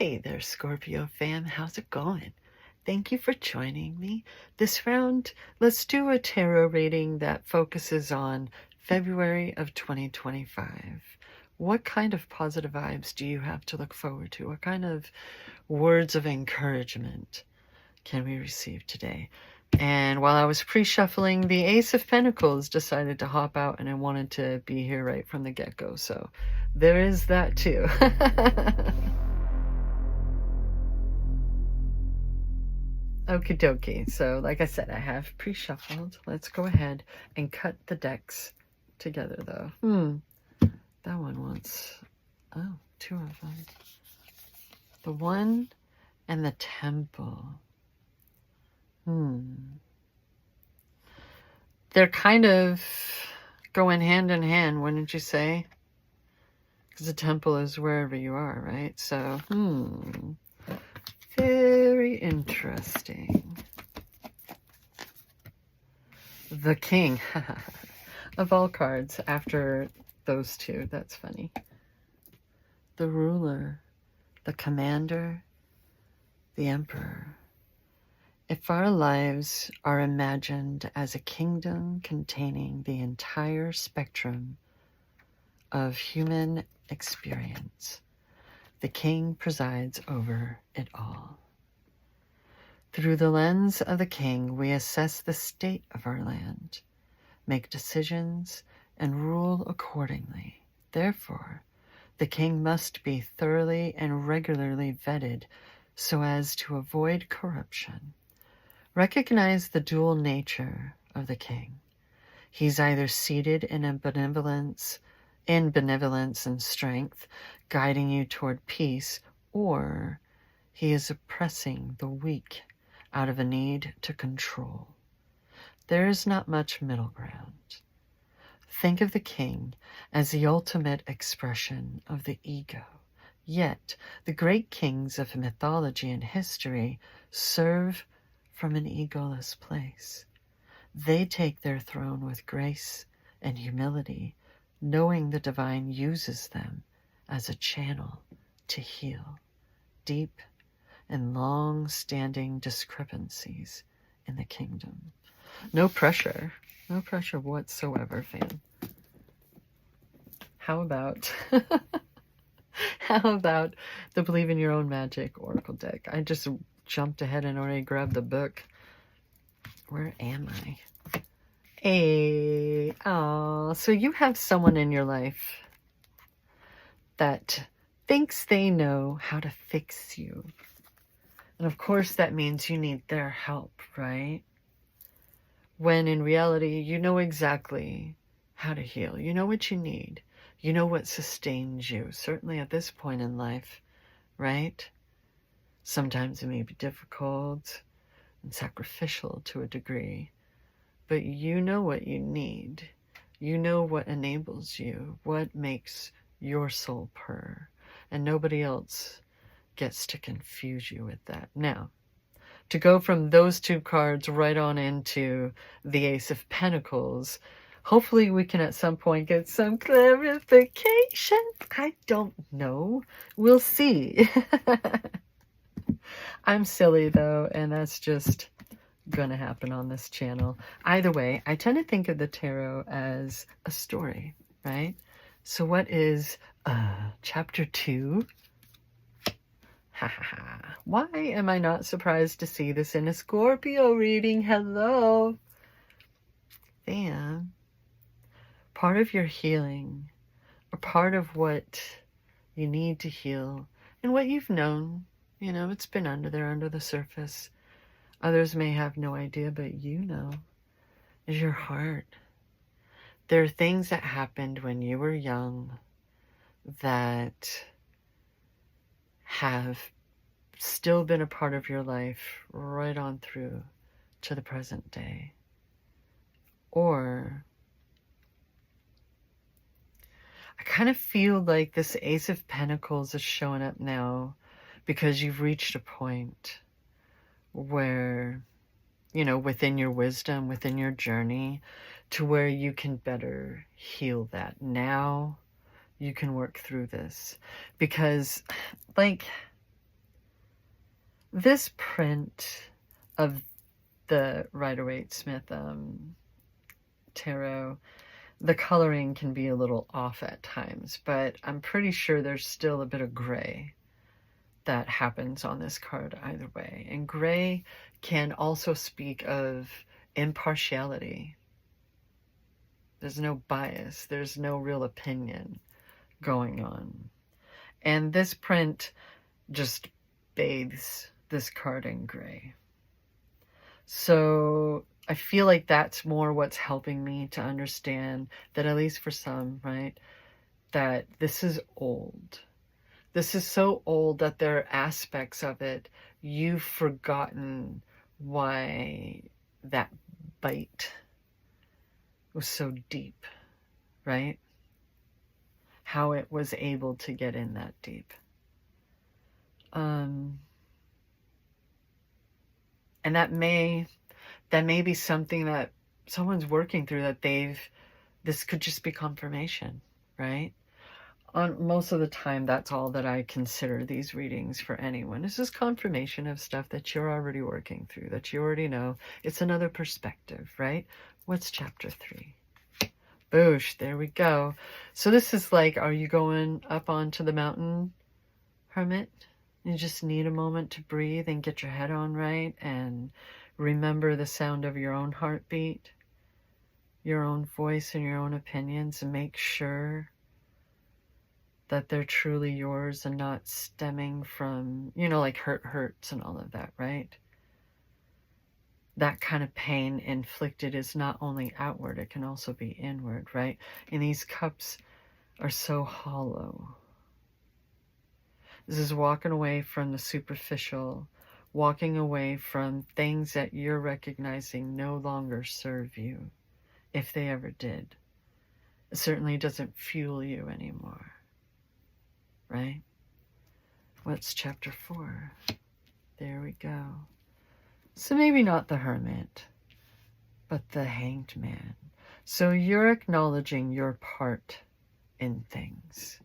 Hey there, Scorpio fam. How's it going? Thank you for joining me. This round, let's do a tarot reading that focuses on February of 2025. What kind of positive vibes do you have to look forward to? What kind of words of encouragement can we receive today? And while I was pre-shuffling, the Ace of Pentacles decided to hop out and I wanted to be here right from the get-go. So there is that too. Okie dokie. So, like I said, I have pre-shuffled. Let's go ahead and cut the decks together, though. That one wants... Oh, two of them. The one and the temple. They're kind of going hand in hand, wouldn't you say? Because the temple is wherever you are, right? So, very interesting. The King of all cards after those two. That's funny. The Ruler, the Commander, the Emperor. If our lives are imagined as a kingdom containing the entire spectrum of human experience, the King presides over it all. Through the lens of the King, we assess the state of our land, make decisions, and rule accordingly. Therefore, the King must be thoroughly and regularly vetted so as to avoid corruption. Recognize the dual nature of the King. He's either seated in benevolence and strength, guiding you toward peace, or he is oppressing the weak out of a need to control. There is not much middle ground. Think of the King as the ultimate expression of the ego. Yet, the great kings of mythology and history serve from an egoless place. They take their throne with grace and humility, knowing the divine uses them as a channel to heal deep and long-standing discrepancies in the kingdom. No pressure whatsoever, fam. How about the Believe in Your Own Magic Oracle deck? I just jumped ahead and already grabbed the book. Where am I? Hey, so you have someone in your life that thinks they know how to fix you. And of course that means you need their help, right? When in reality, you know exactly how to heal. You know what you need. You know what sustains you, certainly at this point in life, right? Sometimes it may be difficult and sacrificial to a degree, but you know what you need. You know what enables you, what makes your soul purr, and nobody else gets to confuse you with that. Now, to go from those two cards right on into the Ace of Pentacles, hopefully we can at some point get some clarification. I don't know. We'll see. I'm silly though, and that's just gonna happen on this channel. Either way, I tend to think of the tarot as a story, right? So what is chapter 2? Ha ha ha. Why am I not surprised to see this in a Scorpio reading? Hello. Fam. Part of your healing, or part of what you need to heal, and what you've known, you know, it's been under the surface. Others may have no idea, but you know, is your heart. There are things that happened when you were young that have still been a part of your life right on through to the present day. Or I kind of feel like this Ace of Pentacles is showing up now because you've reached a point where, you know, within your wisdom, within your journey, to where you can better heal that. Now you can work through this because, like, This print of the Rider-Waite-Smith tarot, the coloring can be a little off at times, but I'm pretty sure there's still a bit of gray that happens on this card either way. And gray can also speak of impartiality. There's no bias. There's no real opinion going on. And this print just bathes this card in gray. So I feel like that's more what's helping me to understand that, at least for some, right, that this is old. This is so old that there are aspects of it you've forgotten why that bite was so deep, right? How it was able to get in that deep. And that may be something that someone's working through, that this could just be confirmation, right? Most of the time, that's all that I consider these readings for anyone. This is confirmation of stuff that you're already working through, that you already know. It's another perspective, right? What's chapter 3? Boosh, there we go. So this is like, are you going up onto the mountain, Hermit? You just need a moment to breathe and get your head on right and remember the sound of your own heartbeat, your own voice and your own opinions, and make sure that they're truly yours and not stemming from, like hurts and all of that, right? That kind of pain inflicted is not only outward, it can also be inward, right? And these cups are so hollow. This is walking away from the superficial, walking away from things that you're recognizing no longer serve you, if they ever did. It certainly doesn't fuel you anymore, right? What's chapter 4? There we go. So maybe not the Hermit, but the Hanged Man. So you're acknowledging your part in things.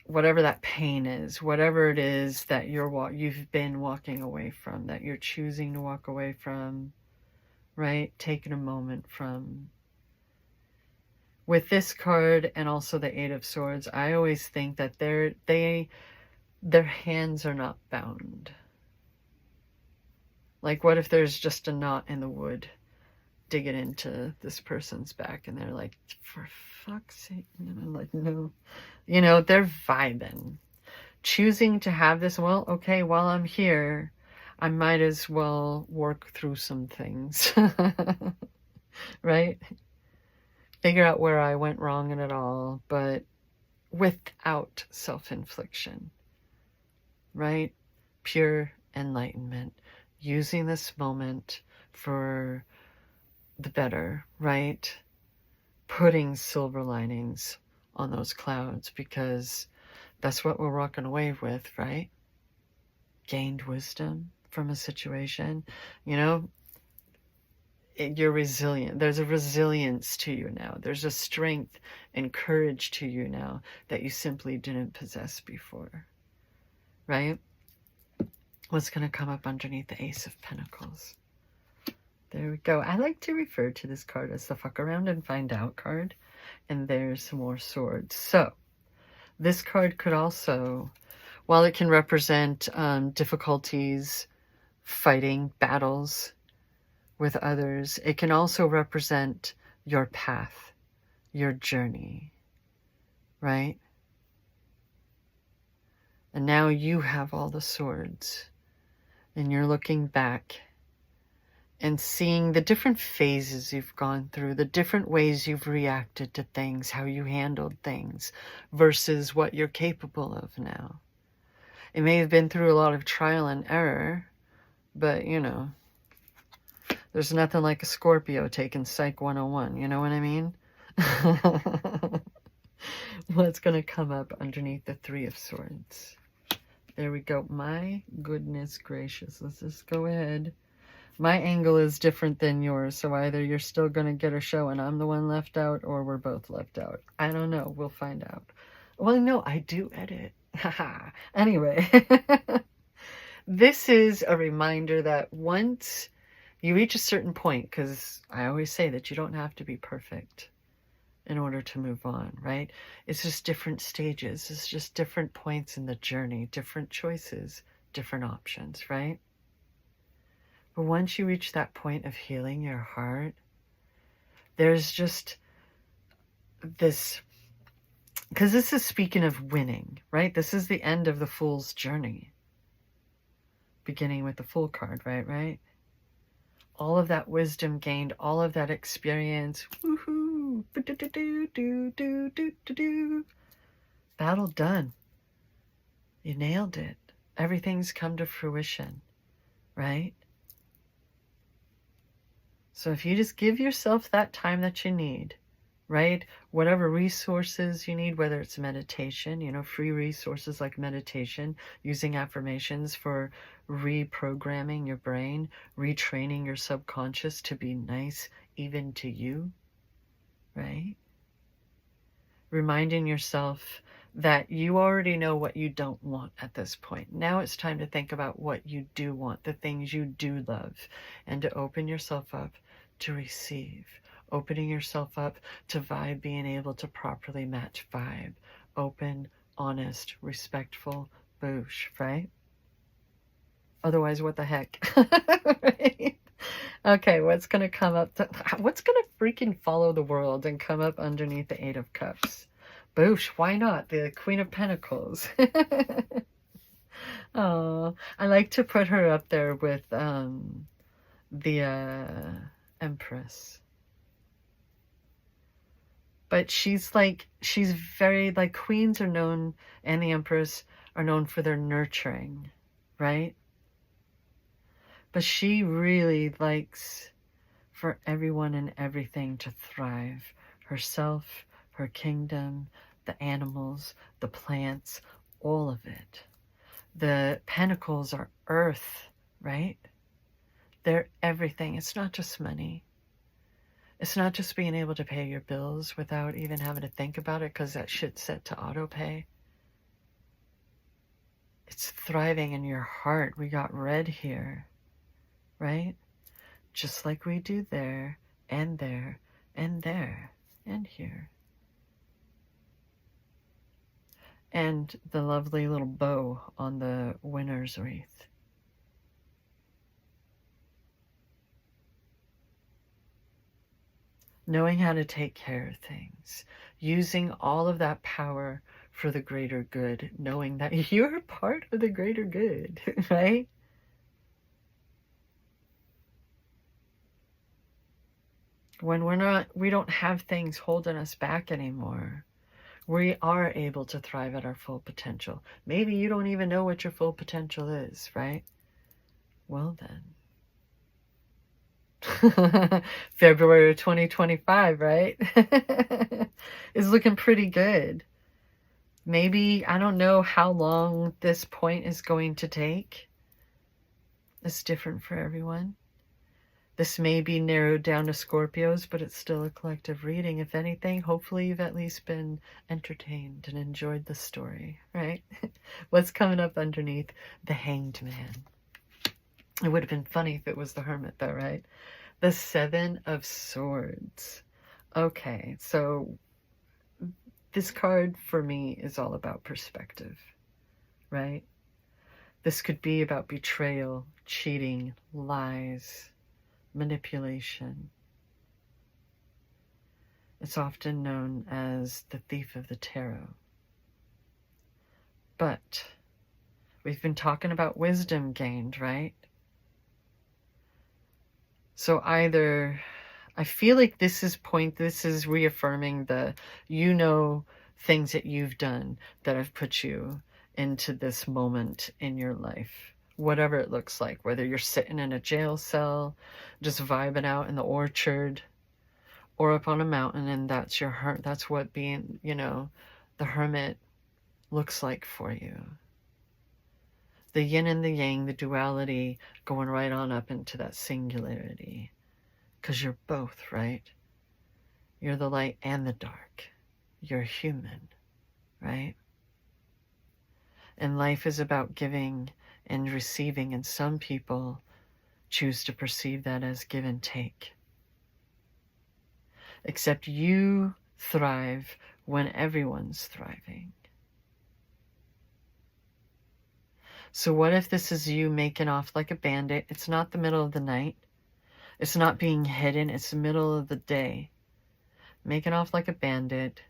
Whatever that pain is, whatever it is that you've been walking away from, that you're choosing to walk away from, right? Taking a moment from. With this card and also the Eight of Swords, I always think that their hands are not bound. Like, what if there's just a knot in the wood digging into this person's back and they're like, for fuck's sake, and I'm like, no. They're vibing. Choosing to have this, well, okay, while I'm here, I might as well work through some things. Right? Figure out where I went wrong in it all, but without self-infliction. Right? Pure enlightenment. Using this moment for the better, right? Putting silver linings on those clouds, because that's what we're walking away with, right? Gained wisdom from a situation. You're resilient. There's a resilience to you now. There's a strength and courage to you now that you simply didn't possess before, right? What's going to come up underneath the Ace of Pentacles? There we go. I like to refer to this card as the fuck around and find out card. And there's some more swords. So this card could also, while it can represent difficulties, fighting, battles with others, it can also represent your path, your journey, right? And now you have all the swords. And you're looking back and seeing the different phases you've gone through, the different ways you've reacted to things, how you handled things, versus what you're capable of now. It may have been through a lot of trial and error, but, there's nothing like a Scorpio taking Psych 101, you know what I mean? What's going to come up underneath the Three of Swords? There we go. My goodness gracious. Let's just go ahead. My angle is different than yours, so either you're still going to get a show and I'm the one left out, or we're both left out. I don't know. We'll find out. Well, no, I do edit. Anyway, this is a reminder that once you reach a certain point, because I always say that you don't have to be perfect in order to move on, right? It's just different stages. It's just different points in the journey, different choices, different options, right? But once you reach that point of healing your heart, there's just this, because this is speaking of winning, right? This is the end of the Fool's journey, beginning with the Fool card, right? All of that wisdom gained, all of that experience, woohoo, battle done. You nailed it. Everything's come to fruition, right? So if you just give yourself that time that you need, right? Whatever resources you need, whether it's meditation, free resources like meditation, using affirmations for reprogramming your brain, retraining your subconscious to be nice even to you, right? Reminding yourself that you already know what you don't want at this point. Now it's time to think about what you do want, the things you do love, and to open yourself up to receive. Opening yourself up to vibe, being able to properly match vibe. Open, honest, respectful, boosh, right? Otherwise, what the heck? Right? Okay, what's going to come up? What's going to freaking follow the world and come up underneath the Eight of Cups? Boosh, why not? The Queen of Pentacles. Oh, I like to put her up there with the Empress. But she's very, like, queens are known, and the Empress are known for their nurturing, right? But she really likes for everyone and everything to thrive. Herself, her kingdom, the animals, the plants, all of it. The pentacles are earth, right? They're everything. It's not just money. It's not just being able to pay your bills without even having to think about it because that shit's set to auto pay. It's thriving in your heart. We got red here, right? Just like we do there and there and there and here. And the lovely little bow on the winner's wreath. Knowing how to take care of things, using all of that power for the greater good, knowing that you're part of the greater good, right? When we don't have things holding us back anymore, we are able to thrive at our full potential. Maybe you don't even know what your full potential is, right? Well then. February 2025, right? Is looking pretty good. Maybe, I don't know how long this point is going to take. It's different for everyone. This may be narrowed down to Scorpios, but it's still a collective reading. If anything, hopefully you've at least been entertained and enjoyed the story, right? What's coming up underneath the Hanged Man? It would have been funny if it was the Hermit, though, right? The Seven of Swords. Okay, so this card for me is all about perspective, right? This could be about betrayal, cheating, lies, manipulation. It's often known as the Thief of the Tarot. But we've been talking about wisdom gained, right? So either, I feel like this is reaffirming things that you've done that have put you into this moment in your life, whatever it looks like, whether you're sitting in a jail cell, just vibing out in the orchard, or up on a mountain, and that's that's what being, the hermit looks like for you. The yin and the yang, the duality, going right on up into that singularity. Because you're both, right? You're the light and the dark. You're human, right? And life is about giving and receiving, and some people choose to perceive that as give and take. Except you thrive when everyone's thriving. So what if this is you making off like a bandit? It's not the middle of the night. It's not being hidden. It's the middle of the day. Making off like a bandit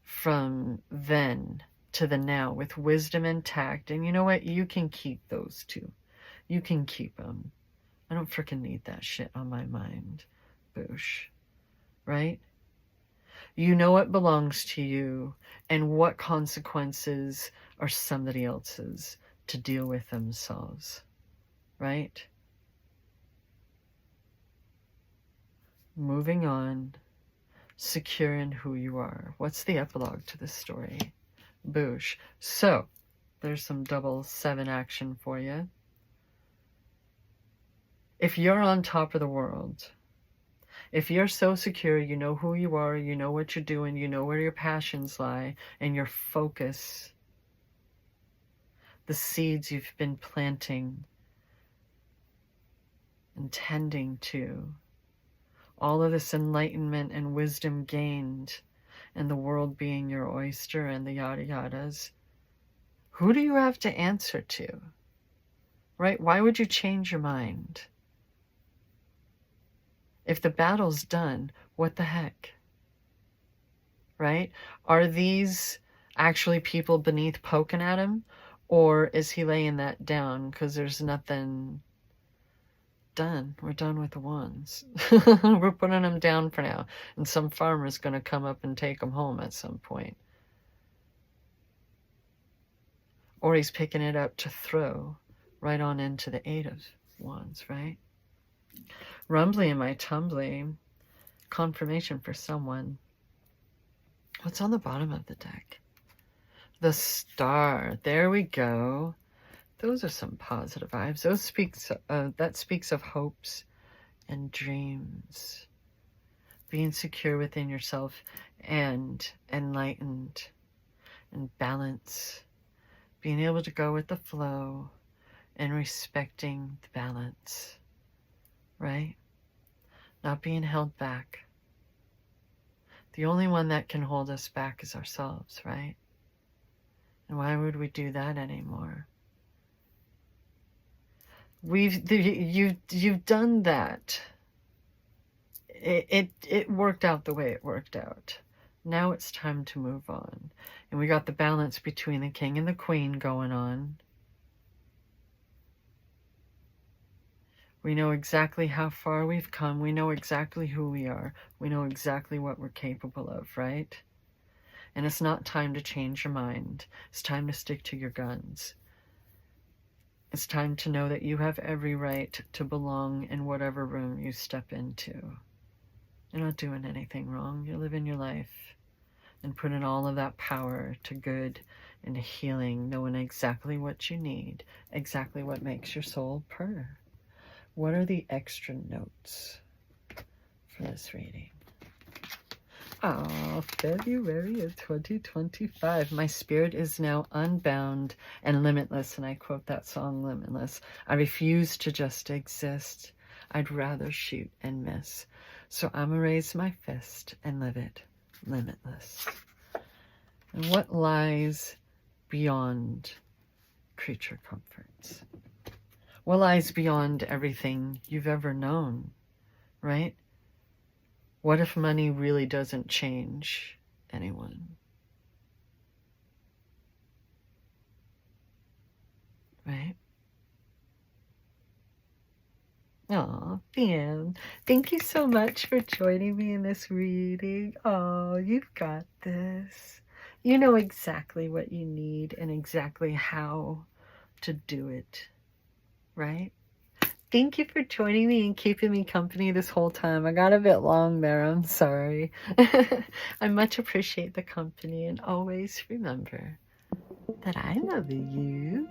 from then to the now with wisdom and tact. And you know what? You can keep those two. You can keep them. I don't freaking need that shit on my mind. Boosh. Right? You know what belongs to you and what consequences are somebody else's to deal with themselves. Right? Moving on. Secure in who you are. What's the epilogue to this story? Boosh. So, there's some double 7 action for you. If you're on top of the world, if you're so secure, you know who you are, you know what you're doing, you know where your passions lie, and your focus, the seeds you've been planting and tending to, all of this enlightenment and wisdom gained, and the world being your oyster and the yada yadas, who do you have to answer to? Right? Why would you change your mind? If the battle's done, what the heck? Right? Are these actually people beneath poking at him? Or is he laying that down because there's nothing done? We're done with the ones. We're putting them down for now. And some farmer's going to come up and take them home at some point. Or he's picking it up to throw right on into the 8 of Wands, right? Rumbly in my tumbly, confirmation for someone. What's on the bottom of the deck? The Star. There we go. Those are some positive vibes. That speaks of hopes and dreams. Being secure within yourself and enlightened and balance. Being able to go with the flow and respecting the balance. Right? Not being held back. The only one that can hold us back is ourselves, right? And why would we do that anymore? You've done that. It worked out the way it worked out. Now it's time to move on. And we got the balance between the king and the queen going on. We know exactly how far we've come. We know exactly who we are. We know exactly what we're capable of, right? And it's not time to change your mind. It's time to stick to your guns. It's time to know that you have every right to belong in whatever room you step into. You're not doing anything wrong. You're living your life and putting all of that power to good and healing, knowing exactly what you need, exactly what makes your soul purr. What are the extra notes for this reading? Oh, February of 2025. My spirit is now unbound and limitless. And I quote that song, Limitless. I refuse to just exist. I'd rather shoot and miss. So I'm going to raise my fist and live it limitless. And what lies beyond creature comforts? What lies beyond everything you've ever known, right? What if money really doesn't change anyone? Right? Oh, Dan, thank you so much for joining me in this reading. Oh, you've got this. You know exactly what you need and exactly how to do it. Right? Thank you for joining me and keeping me company this whole time. I got a bit long there. I'm sorry. I much appreciate the company and always remember that I love you.